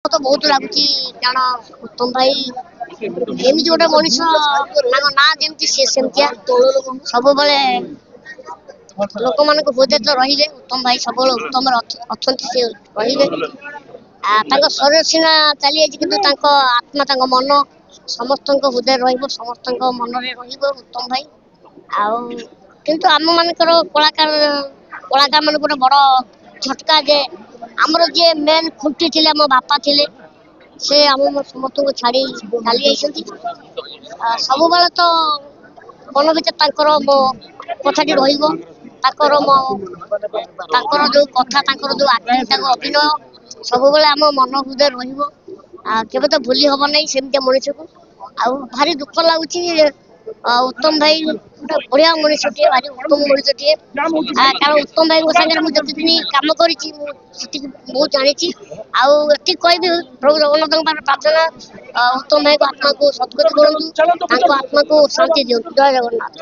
तो बहुत लगुच कारण उत्तम भाई एमती गोटे मनीष ना जमी सी सेमतिया सब लोक मान हृदय तो रही उत्तम भाई सब उत्तम अच्छा सी रही शरीर सीना चली जाए कि आत्मा मन समस्त हृदय समस्त मन उत्तम भाई किंतु आम मानकर कलाकार कलाकार मान गोटे बड़ झटका जे आमर जी मेन खुंटी थे मो बापा थे से आम समस्त को छाड़ी चली सब बेले तो मन भर मो कथाटी जो कथा जो आखिरी अभिनय सब आम मन हृदय रही तो भूली हम ना सेमती मनीष को भारी दुख लगुच उत्तम भाई गोटे बढ़िया मनीष टे भारी उत्तम मनीष टे कारण उत्तम भाई सागर मुझे दिन कम कर बहुत जानी आती कह प्रभु जगन्नाथ प्रार्थना उत्तम भाई को आत्मा को सदगति करूँ आत्मा को शांति दिखाँ जय जगन्नाथ।